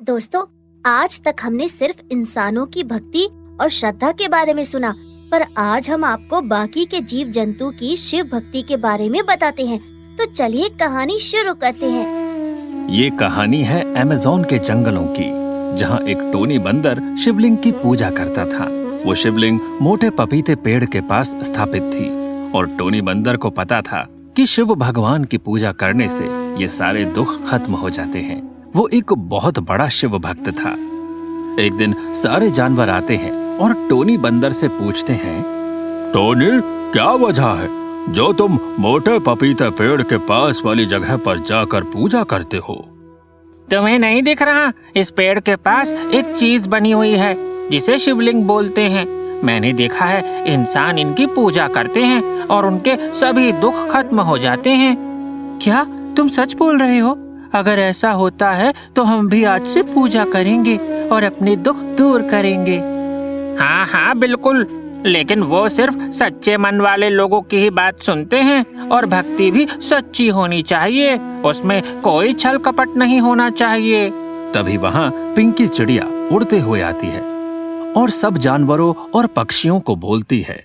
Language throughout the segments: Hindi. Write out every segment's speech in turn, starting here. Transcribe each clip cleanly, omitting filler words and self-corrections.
दोस्तों, आज तक हमने सिर्फ इंसानों की भक्ति और श्रद्धा के बारे में सुना, पर आज हम आपको बाकी के जीव जंतु की शिव भक्ति के बारे में बताते हैं। तो चलिए कहानी शुरू करते हैं। ये कहानी है अमेज़न के जंगलों की, जहाँ एक टोनी बंदर शिवलिंग की पूजा करता था। वो शिवलिंग मोटे पपीते पेड़ के पास स्थापित थी और टोनी बंदर को पता था कि शिव भगवान की पूजा करने से ये सारे दुख खत्म हो जाते हैं। वो एक बहुत बड़ा शिव भक्त था। एक दिन सारे जानवर आते हैं और टोनी बंदर से पूछते हैं, टोनी, क्या वजह है जो तुम मोटे पपीते पेड़ के पास वाली जगह पर जाकर पूजा करते हो? तुम्हें नहीं दिख रहा? इस पेड़ के पास एक चीज बनी हुई है जिसे शिवलिंग बोलते हैं। मैंने देखा है इंसान इनकी पूजा करते हैं और उनके सभी दुख खत्म हो जाते हैं। क्या तुम सच बोल रहे हो? अगर ऐसा होता है तो हम भी आज से पूजा करेंगे और अपने दुख दूर करेंगे। हाँ हाँ बिल्कुल, लेकिन वो सिर्फ सच्चे मन वाले लोगों की ही बात सुनते हैं और भक्ति भी सच्ची होनी चाहिए, उसमें कोई छल कपट नहीं होना चाहिए। तभी वहाँ पिंकी चिड़िया उड़ते हुए आती है और सब जानवरों और पक्षियों को बोलती है,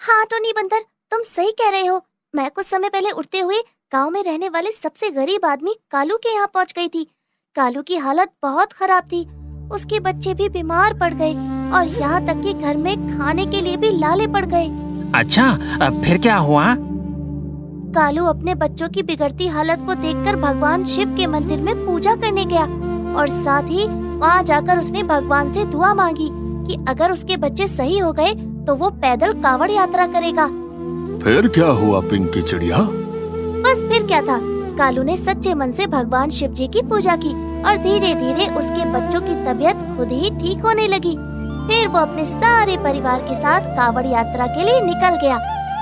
हाँ टोनी बंदर, तुम सही कह रहे हो। मैं कुछ समय पहले उड़ते हुए गांव में रहने वाले सबसे गरीब आदमी कालू के यहाँ पहुँच गई थी। कालू की हालत बहुत खराब थी, उसके बच्चे भी बीमार पड़ गए और यहाँ तक कि घर में खाने के लिए भी लाले पड़ गए। अच्छा, अब फिर क्या हुआ? कालू अपने बच्चों की बिगड़ती हालत को देखकर भगवान शिव के मंदिर में पूजा करने गया और साथ ही वहाँ जाकर उसने भगवान से दुआ मांगी कि अगर उसके बच्चे सही हो गए तो वो पैदल कावड़ यात्रा करेगा। फिर क्या हुआ पिंकी चिड़िया? बस फिर क्या था, कालू ने सच्चे मन से भगवान शिव जी की पूजा की और धीरे धीरे उसके बच्चों की तबीयत खुद ही ठीक होने लगी। फिर वो अपने सारे परिवार के साथ कावड़ यात्रा के लिए निकल गया।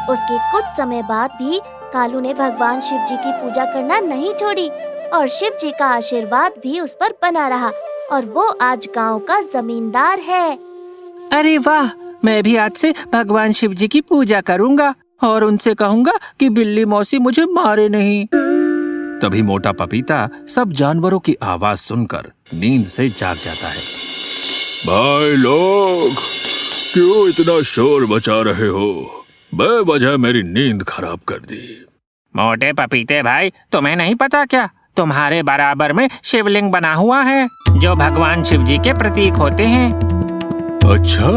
उसके कुछ समय बाद भी कालू ने भगवान शिव जी की पूजा करना नहीं छोड़ी और शिव जी का आशीर्वाद भी उस पर बना रहा और वो आज गांव का जमींदार है। अरे वाह, मैं भी आज से भगवान शिव जी की पूजा करूँगा और उनसे कहूँगा कि बिल्ली मौसी मुझे मारे नहीं। तभी मोटा पपीता सब जानवरों की आवाज सुनकर नींद से जाग जाता है। भाई लोग, क्यों इतना शोर मचा रहे हो? बेवजह मेरी नींद खराब कर दी। मोटे पपीते भाई, तुम्हें नहीं पता क्या? तुम्हारे बराबर में शिवलिंग बना हुआ है जो भगवान शिव जी के प्रतीक होते हैं। अच्छा,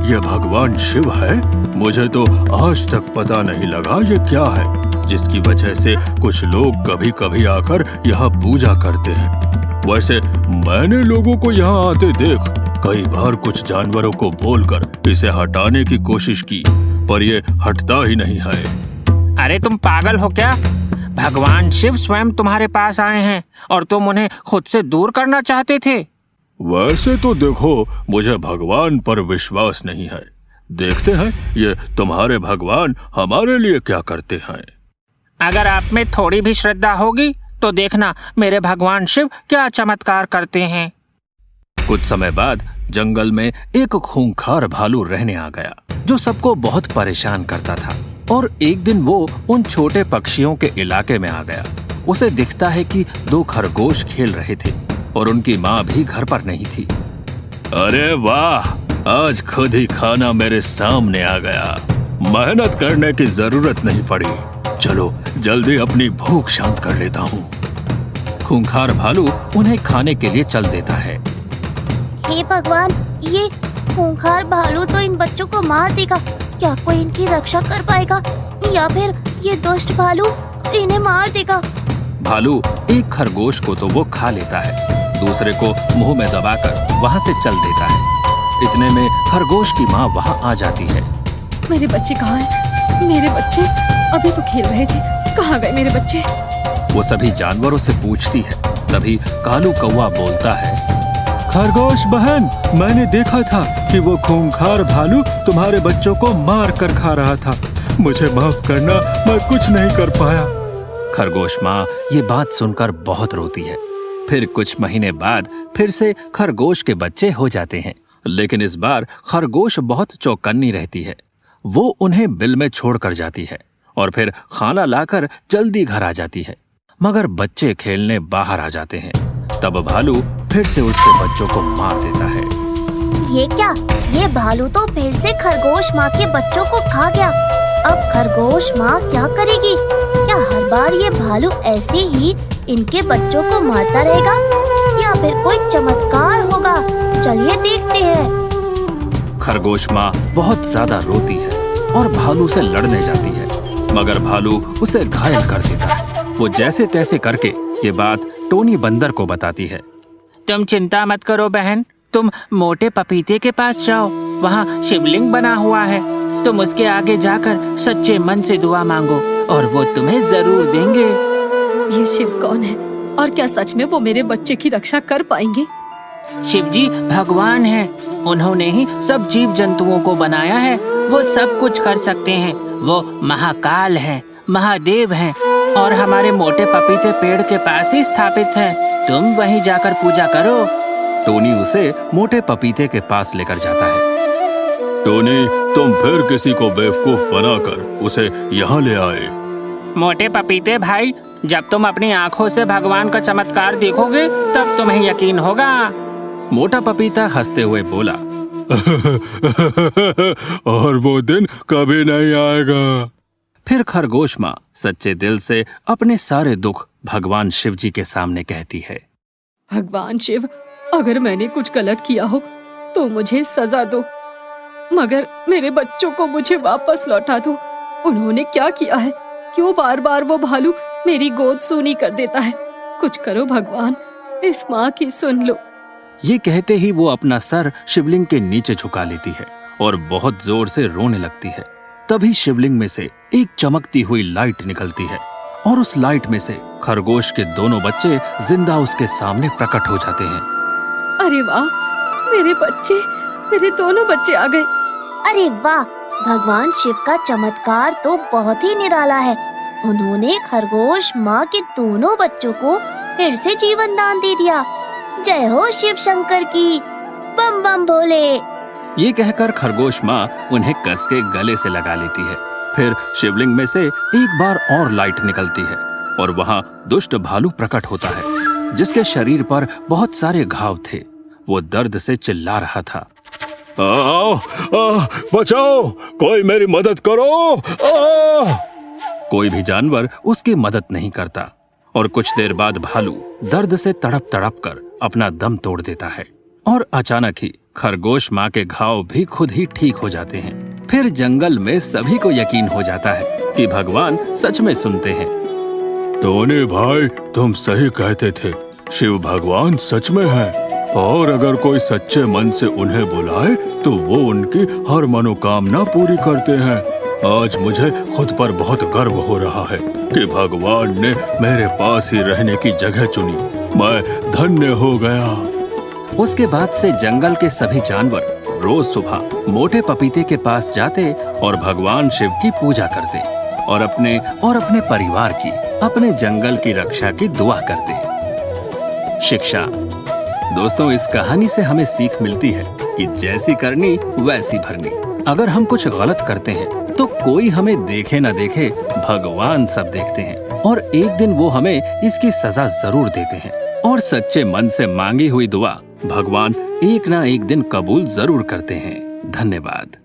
ये भगवान शिव है? मुझे तो आज तक पता नहीं लगा ये क्या है, जिसकी वजह से कुछ लोग कभी कभी आकर यहाँ पूजा करते हैं। वैसे मैंने लोगों को यहाँ आते देख कई बार कुछ जानवरों को बोलकर इसे हटाने की कोशिश की, पर ये हटता ही नहीं है। अरे तुम पागल हो क्या? भगवान शिव स्वयं तुम्हारे पास आए हैं और तुम उन्हें खुद से दूर करना चाहते थे। वैसे तो देखो, मुझे भगवान पर विश्वास नहीं है। देखते हैं ये तुम्हारे भगवान हमारे लिए क्या करते हैं। अगर आप में थोड़ी भी श्रद्धा होगी तो देखना मेरे भगवान शिव क्या चमत्कार करते हैं। कुछ समय बाद जंगल में एक खूंखार भालू रहने आ गया जो सबको बहुत परेशान करता था। और एक दिन वो उन छोटे पक्षियों के इलाके में आ गया। उसे दिखता है कि दो खरगोश खेल रहे थे और उनकी माँ भी घर पर नहीं थी। अरे वाह, आज खुद ही खाना मेरे सामने आ गया। मेहनत करने की जरूरत नहीं पड़ी। चलो जल्दी अपनी भूख शांत कर लेता हूँ। खूंखार भालू उन्हें खाने के लिए चल देता है। हे भगवान, ये खूंखार भालू तो इन बच्चों को मार देगा। क्या कोई इनकी रक्षा कर पाएगा या फिर ये दुष्ट भालू इन्हें मार देगा? भालू एक खरगोश को तो वो खा लेता है, दूसरे को मुंह में दबाकर वहाँ से चल देता है। इतने में खरगोश की माँ वहाँ आ जाती है। मेरे बच्चे कहाँ हैं? मेरे बच्चे अभी तो खेल रहे थे, कहाँ गए मेरे बच्चे? वो सभी जानवरों से पूछती है। तभी कालू कौवा बोलता है, खरगोश बहन, मैंने देखा था कि वो खूंखार भालू तुम्हारे बच्चों को मार कर खा रहा था। मुझे माफ करना, मैं कुछ नहीं कर पाया। खरगोश माँ ये बात सुनकर बहुत रोती है। फिर कुछ महीने बाद फिर से खरगोश के बच्चे हो जाते हैं, लेकिन इस बार खरगोश बहुत चौकन्नी रहती है। वो उन्हें बिल में छोड़कर जाती है और फिर खाना लाकर जल्दी घर आ जाती है, मगर बच्चे खेलने बाहर आ जाते हैं। तब भालू फिर से उसके बच्चों को मार देता है। ये क्या? ये भालू तो फिर से खरगोश माँ के बच्चों को खा गया। अब खरगोश माँ क्या करेगी? क्या हर बार ये भालू ऐसे ही इनके बच्चों को मारता रहेगा या फिर कोई चमत्कार होगा? चलिए देखते हैं। खरगोश माँ बहुत ज्यादा रोती है और भालू से लड़ने जाती है, मगर भालू उसे घायल कर देता है। वो जैसे तैसे करके ये बात टोनी बंदर को बताती है। तुम चिंता मत करो बहन, तुम मोटे पपीते के पास जाओ, वहाँ शिवलिंग बना हुआ है। तुम उसके आगे जाकर सच्चे मन से दुआ मांगो और वो तुम्हें जरूर देंगे। ये शिव कौन है और क्या सच में वो मेरे बच्चे की रक्षा कर पाएंगे? शिव जी भगवान हैं, उन्होंने ही सब जीव जंतुओं को बनाया है। वो सब कुछ कर सकते हैं। वो महाकाल हैं, महादेव हैं और हमारे मोटे पपीते पेड़ के पास ही स्थापित हैं। तुम वहीं जाकर पूजा करो। टोनी उसे मोटे पपीते के पास लेकर जाता है। टोनी, तुम फिर किसी को बेवकूफ बनाकर उसे यहाँ ले आए। मोटे पपीते भाई, जब तुम अपनी आँखों से भगवान का चमत्कार देखोगे तब तुम्हें यकीन होगा। मोटा पपीता हंसते हुए बोला, और वो दिन कभी नहीं आएगा। फिर खरगोश माँ सच्चे दिल से अपने सारे दुख भगवान शिव जी के सामने कहती है। भगवान शिव, अगर मैंने कुछ गलत किया हो तो मुझे सजा दो, मगर मेरे बच्चों को मुझे वापस लौटा दो। उन्होंने क्या किया है? क्यों बार बार वो भालू मेरी गोद सूनी कर देता है? कुछ करो भगवान, इस माँ की सुन लो। ये कहते ही वो अपना सर शिवलिंग के नीचे झुका लेती है और बहुत जोर से रोने लगती है। तभी शिवलिंग में से एक चमकती हुई लाइट निकलती है और उस लाइट में से खरगोश के दोनों बच्चे जिंदा उसके सामने प्रकट हो जाते हैं। अरे वाह, मेरे बच्चे, मेरे दोनों बच्चे आ गए। अरे वाह, भगवान शिव का चमत्कार तो बहुत ही निराला है। उन्होंने खरगोश माँ के दोनों बच्चों को फिर से जीवन दान दे दिया। जय हो शिव शंकर की, बम बम भोले। ये कहकर खरगोश माँ उन्हें कस के गले से लगा लेती है। फिर शिवलिंग में से एक बार और लाइट निकलती है और वहाँ दुष्ट भालू प्रकट होता है, जिसके शरीर पर बहुत सारे घाव थे। वो दर्द से चिल्ला रहा था। आओ, बचाओ, कोई मेरी मदद करो। कोई भी जानवर उसकी मदद नहीं करता और कुछ देर बाद भालू दर्द से तड़प तड़प कर अपना दम तोड़ देता है और अचानक ही खरगोश माँ के घाव भी खुद ही ठीक हो जाते हैं। फिर जंगल में सभी को यकीन हो जाता है कि भगवान सच में सुनते हैं। टोनी भाई, तुम सही कहते थे, शिव भगवान सच में है और अगर कोई सच्चे मन से उन्हें बुलाए तो वो उनकी हर मनोकामना पूरी करते हैं। आज मुझे खुद पर बहुत गर्व हो रहा है कि भगवान ने मेरे पास ही रहने की जगह चुनी। मैं धन्य हो गया। उसके बाद से जंगल के सभी जानवर रोज सुबह मोटे पपीते के पास जाते और भगवान शिव की पूजा करते और अपने परिवार की, अपने जंगल की रक्षा की दुआ करते। शिक्षा। दोस्तों, इस कहानी से हमें सीख मिलती है कि जैसी करनी वैसी भरनी। अगर हम कुछ गलत करते हैं तो कोई हमें देखे न देखे, भगवान सब देखते हैं और एक दिन वो हमें इसकी सजा जरूर देते हैं। और सच्चे मन से मांगी हुई दुआ भगवान एक ना एक दिन कबूल जरूर करते हैं। धन्यवाद।